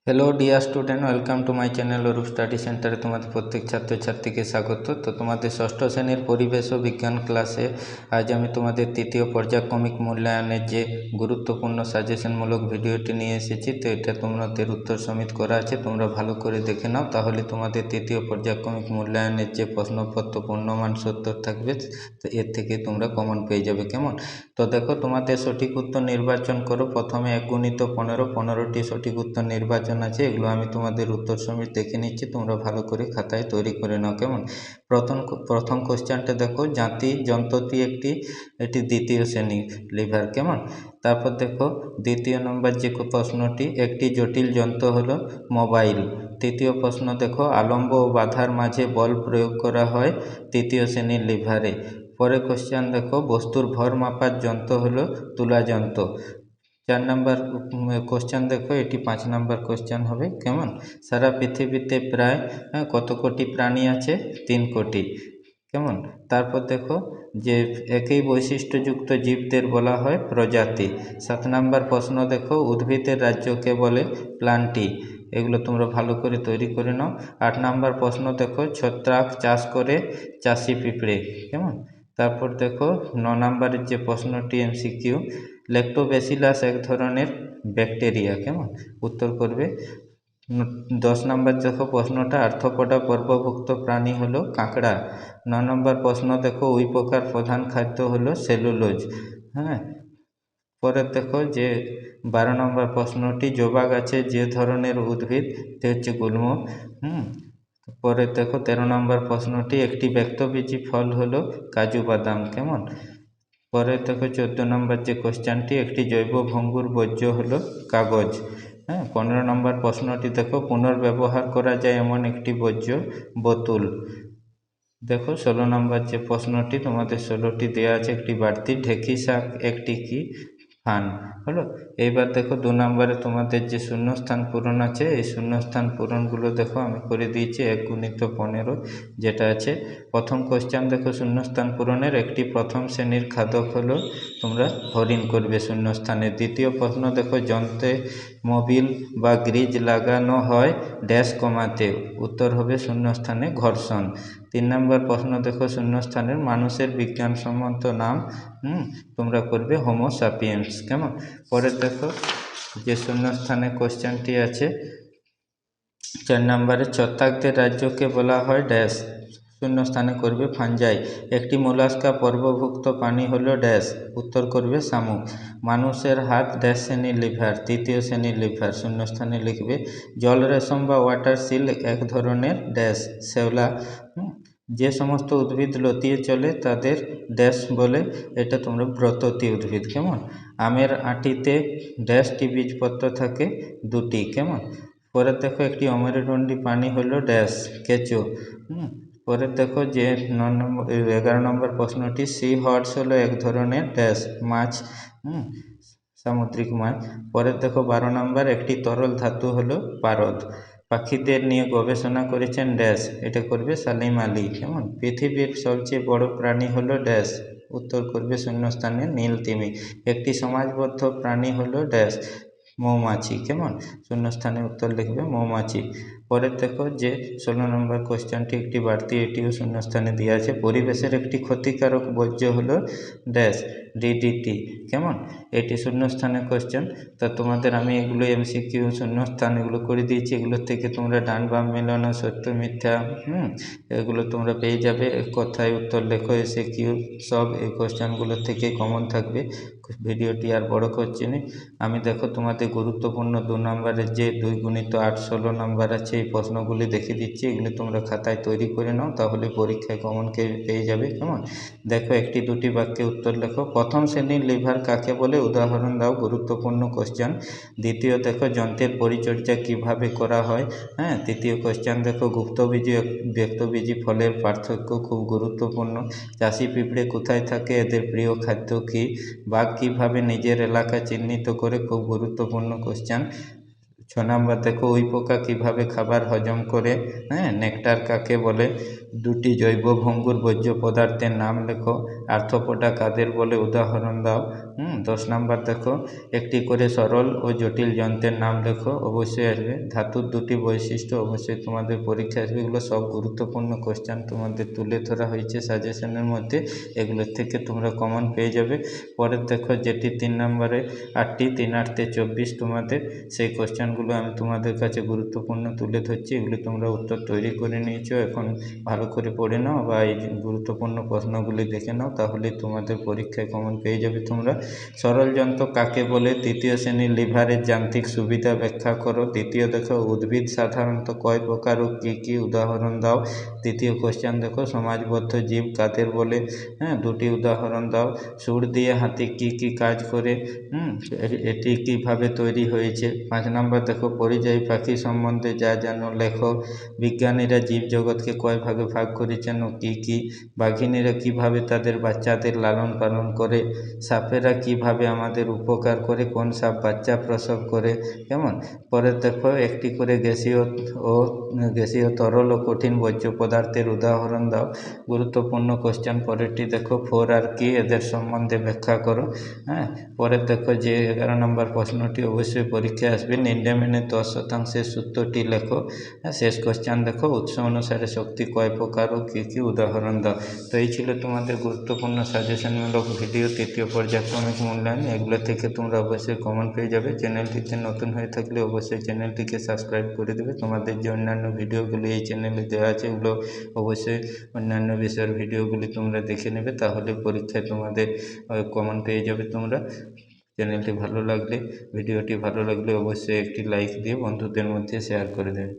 Hello dear student, welcome to my channel Arup study সেন্টারে তোমাদের প্রত্যেক ছাত্রছাত্রীকে স্বাগত। তো তোমাদের ষষ্ঠ শ্রেণীর পরিবেশ ও বিজ্ঞান ক্লাসে আজ আমি তোমাদের তৃতীয় পর্যায়ক্রমিক মূল্যায়নের যে গুরুত্বপূর্ণ সাজেশনমূলক ভিডিওটি নিয়ে এসেছি। তো এটা তোমাদের উত্তর সমেত করা আছে, তোমরা ভালো করে দেখে নাও, তাহলে তোমাদের তৃতীয় পর্যায়ক্রমিক মূল্যায়নের যে প্রশ্নপত্র পূর্ণমান 70 থাকবে, তো এর থেকে তোমরা কমন পেয়ে যাবে। কেমন? তো দেখো, তোমাদের সঠিক উত্তর নির্বাচন করো। প্রথমে 1 × 15, 15টি সঠিক উত্তর নির্বাচন আছে, এগুলো আমি তোমাদের উত্তর সমেত দেখে নিচ্ছি, তোমরা ভালো করে খাতায় তৈরি করে নাও। কেমন? প্রথম কোশ্চেনটা দেখো, জাতি যন্ত্রটি এটি দ্বিতীয় শ্রেণী লিভার। কেমন? তারপর দেখো দ্বিতীয় নম্বর যে প্রশ্নটি, একটি জটিল যন্ত্র হলো মোবাইল। তৃতীয় প্রশ্ন দেখো, আলম্ব ও বাধার মাঝে বল প্রয়োগ করা হয় তৃতীয় শ্রেণীর লিভারে। পরে কোশ্চেন দেখো, বস্তুর ভর মাপার যন্ত্র হলো তুলা যন্ত্র। 4 নম্বর কোশ্চেন দেখো, এটি 5 নম্বর কোশ্চেন হবে। কেমন? সারা পৃথিবীতে প্রায় কত কোটি প্রাণী আছে? 3 কোটি। কেমন? তারপর দেখো যে একই বৈশিষ্ট্যযুক্ত জীবদের বলা হয় প্রজাতি। 7 নম্বর প্রশ্ন দেখো, উদ্ভিদের রাজ্যকে বলে প্লান্টি। এগুলো তোমরা ভালো করে তৈরি করে নাও। 8 নম্বর প্রশ্ন দেখো, ছত্রাক চাষ করে চাষি পিঁপড়ে। কেমন? তারপর দেখো 9 নম্বরের যে প্রশ্নটি এমসিকিউ, ল্যাক্টোব্যাসিলাস এক ধরনের ব্যাকটেরিয়া। কেমন? উত্তর করবে। 10 নম্বর দেখো প্রশ্নটা, আর্থ্রোপোডা পর্বভুক্ত প্রাণী হলো কাঁকড়া। 9 নম্বর প্রশ্ন দেখো, উইপোকার প্রধান খাদ্য হলো সেলুলোজ। হ্যাঁ। পরে দেখো যে 12 নম্বর প্রশ্নটি, জবা গাছে যে ধরনের উদ্ভিদ হচ্ছে গুল্ম। পরে দেখো 13 নম্বর প্রশ্নটি, একটি ব্যক্তবীজী ফল হলো কাজু বাদাম। কেমন? পরে দেখো 14 নম্বর যে কোশ্চেনটি, একটি জৈব ভঙ্গুর বর্জ্য হলো কাগজ। 15 নম্বর প্রশ্নটি দেখো, পুনর্ব্যবহার করা যায় এমন একটি বর্জ্য বোতল। দেখো 16 নম্বর যে প্রশ্নটি, তোমাদের 16টি দেওয়া আছে, একটি বাড়তি ঢেঁকি শাক একটি কি? ফান। হলো। এইবার দেখো 2 নম্বরে তোমাদের যে শূন্যস্থান পূরণ আছে, এই শূন্যস্থান পূরণগুলো দেখো আমি করে দিয়েছি 1 × 15 যেটা আছে। প্রথম কোশ্চেন দেখো, শূন্যস্থান পূরণের একটি প্রথম শ্রেণীর খাদক হলো, তোমরা হরিণ করবে শূন্যস্থানে। দ্বিতীয় প্রশ্ন দেখো, যন্ত্রে মোবিল বা গ্রিজ লাগানো হয় ড্যাশ কমাতে। উত্তর হবে শূন্যস্থানে ঘর্ষণ। 3 নম্বর প্রশ্ন দেখো, শূন্যস্থানের মানুষের বিজ্ঞানসম্মত নাম তোমরা করবে হোমো সাপিয়েন্স। কেমন? পরে দেখো যে শূন্যস্থানে কোশ্চেনটি আছে 4 নম্বরে, ছত্রাকদের রাজ্যকে বলা হয় ড্যাশ। শূন্যস্থানে করবে ফাঞ্জাই। একটি মোলাস্কা পর্বভুক্ত প্রাণী হলো ড্যাশ। উত্তর করবে শামুক। মানুষের হাত ড্যাশ শ্রেণীর লিভার? তৃতীয় শ্রেণীর লিভার। শূন্যস্থানে লিখবে। জল রেশম বা ওয়াটার সিল এক ধরনের ড্যাশ শ্যাওলা। যে সমস্ত উদ্ভিদ লতিয়ে চলে তাদের ড্যাশ বলে, এটা তোমরা ব্রততী উদ্ভিদ। কেমন? আমের আঁটিতে ড্যাশটি বীজপত্র থাকে? 2টি। কেমন? পরে দেখো, একটি অমেরুদণ্ডী প্রাণী হলো ড্যাশ কেঁচো। পরে দেখো যে 11 নম্বর প্রশ্নটি, সি হর্স হলো এক ধরনের ড্যাশ মাছ, সামুদ্রিক মাছ। পরে দেখো 12 নম্বর, একটি তরল ধাতু হলো পারদ। পাখিদের নিয়ে গবেষণা করেছেন ড্যাশ। এটা করবে সালিম আলী। কেমন? পৃথিবীর সবচেয়ে বড় প্রাণী হলো ড্যাশ। উত্তর করবে শূন্যস্থানে নীল তিমি। একটি সমাজবদ্ধ প্রাণী হলো ড্যাশ মৌমাছি। কেমন? শূন্যস্থানে উত্তর লিখবে মৌমাছি। পরে দেখো যে 16 নম্বর কোশ্চেনটি একটি বাড়তি, এটিও শূন্যস্থানে দেওয়া আছে। পরিবেশের একটি ক্ষতিকারক বর্জ্য হলো ড্যাশ ডিডিটি। কেমন? এটি শূন্যস্থানে কোশ্চেন। তা তোমাদের আমি এগুলো এমসিকিউ শূন্যস্থান এগুলো করে দিয়েছি, এগুলোর থেকে তোমরা ডান বাম মেলানো, সত্য মিথ্যা এগুলো তোমরা পেয়ে যাবে। কোথায় উত্তর লেখো, এসে কিউ সব এই কোশ্চেনগুলোর থেকে কমন থাকবে। ভিডিওটি আর বড় করছি না আমি। দেখো তোমাদের গুরুত্বপূর্ণ 2 নম্বরের যে 2 × 8 16 নম্বর আছে, এই প্রশ্নগুলি দেখিয়ে দিচ্ছি, এগুলি তোমরা খাতায় তৈরি করে নাও, তাহলে পরীক্ষায় কমন পেয়ে যাবে। কেমন? দেখো, 1টি 2টি বাক্যে উত্তর লেখো। প্রথম শ্রেণীর লিভার কাকে বলে? উদাহরণ দাও। গুরুত্বপূর্ণ কোশ্চেন। দ্বিতীয় দেখো, যন্ত্রের পরিচর্যা কিভাবে করা হয়। তৃতীয় কোশ্চেন দেখো, গুপ্তবীজী ব্যক্তবীজী ফলের পার্থক্য খুব গুরুত্বপূর্ণ। চাষি পিঁপড়ে কোথায় থাকে? এদের প্রিয় খাদ্য কী? বাঘ কীভাবে নিজের এলাকা চিহ্নিত করে? খুব গুরুত্বপূর্ণ কোশ্চেন। 6 নম্বর দেখো, উইপোকা কীভাবে খাবার হজম করে? নেকটার কাকে বলে? 2টি জৈব ভঙ্গুর বর্জ্য পদার্থের নাম লেখো। আর্থ্রোপোডা কাদের বলে? উদাহরণ দাও। 10 নাম্বার দেখো একটি করে সরল ও জটিল যন্ত্রের নাম লেখো, অবশ্যই আসবে। ধাতুর দুটি বৈশিষ্ট্য, অবশ্যই তোমাদের পরীক্ষা আসবে। এগুলো সব গুরুত্বপূর্ণ কোশ্চেন তোমাদের তুলে ধরা হয়েছে সাজেশনের মধ্যে, এগুলোর থেকে তোমরা কমন পেয়ে যাবে। পরের দেখো যেটি 3 নম্বরে 8টি 3 8 24 তোমাদের সেই কোশ্চেনগুলো আমি তোমাদের কাছে গুরুত্বপূর্ণ তুলে ধরছি। এগুলি তোমরা উত্তর তৈরি করে নিয়েছো, এখন ভালো করে পড়ে নাও বা এই গুরুত্বপূর্ণ প্রশ্নগুলি দেখে নাও, তাহলে তোমাদের পরীক্ষায় কমন পেয়ে যাবে তোমরা। সরল যন্ত্র কাকে বলে? তৃতীয় শ্রেণীর লিভারের যান্ত্রিক সুবিধা ব্যাখ্যা করো। দ্বিতীয় দেখো উদ্ভিদ সাধারণত কয় প্রকার ও কী কী, উদাহরণ দাও। তৃতীয় কোশ্চেন দেখো সমাজবদ্ধ জীব কাদের বলে? দুটি উদাহরণ দাও। সুর দিয়ে হাতি কী কী কাজ করে? এটি কিভাবে তৈরি হয়েছে? 5 নম্বর দেখো পরিযায়ী পাখি সম্বন্ধে যা জানো লেখো। বিজ্ঞানীরা জীবজগৎকে কয় ভাগে ভাগ করেছেন ও কী কী? বাঘিনীরা কিভাবে তাদের বাচ্চাদের লালন পালন করে? সাপেরা কিভাবে আমাদের উপকার করে? কোন সাপ বাচ্চা প্রসব করে? কেমন? পরে দেখো একটি করে গ্যাসীয় তরল ও কঠিন বর্জ্য পদার্থের উদাহরণ দাও। গুরুত্বপূর্ণ কোশ্চেন পরেরটি দেখো 4 আর কি, এদের সম্বন্ধে ব্যাখ্যা করো। পরে দেখো যে 11 নম্বর প্রশ্নটি অবশ্যই পরীক্ষায় আসবে, নিন্দামিনের 10% সূত্রটি লেখো। শেষ কোশ্চেন দেখো উৎস অনুসারে শক্তি কয় প্রকার ও কী কী, উদাহরণ দাও। তো এই ছিল তোমাদের গুরুত্বপূর্ণ সাজেশনমূলক ভিডিও, তৃতীয় পর্যায়ক্রমিক মূল্যায়ন। এগুলো থেকে তোমরা অবশ্যই কমন পেয়ে যাবে। চ্যানেলটিতে নতুন হয়ে থাকলে অবশ্যই চ্যানেলটিকে সাবস্ক্রাইব করে দেবে। তোমাদের যে অন্যান্য ভিডিওগুলি এই চ্যানেলে দেওয়া আছে, এগুলো অবশ্যই অন্যান্য বিষয়ের ভিডিওগুলি তোমরা দেখে নেবে, তাহলে পরীক্ষায় তোমাদের কমন পেয়ে যাবে তোমরা। ভিডিওটি ভালো লাগলে অবশ্যই একটি লাইক দিয়ে বন্ধুদের মধ্যে শেয়ার করে দেবে।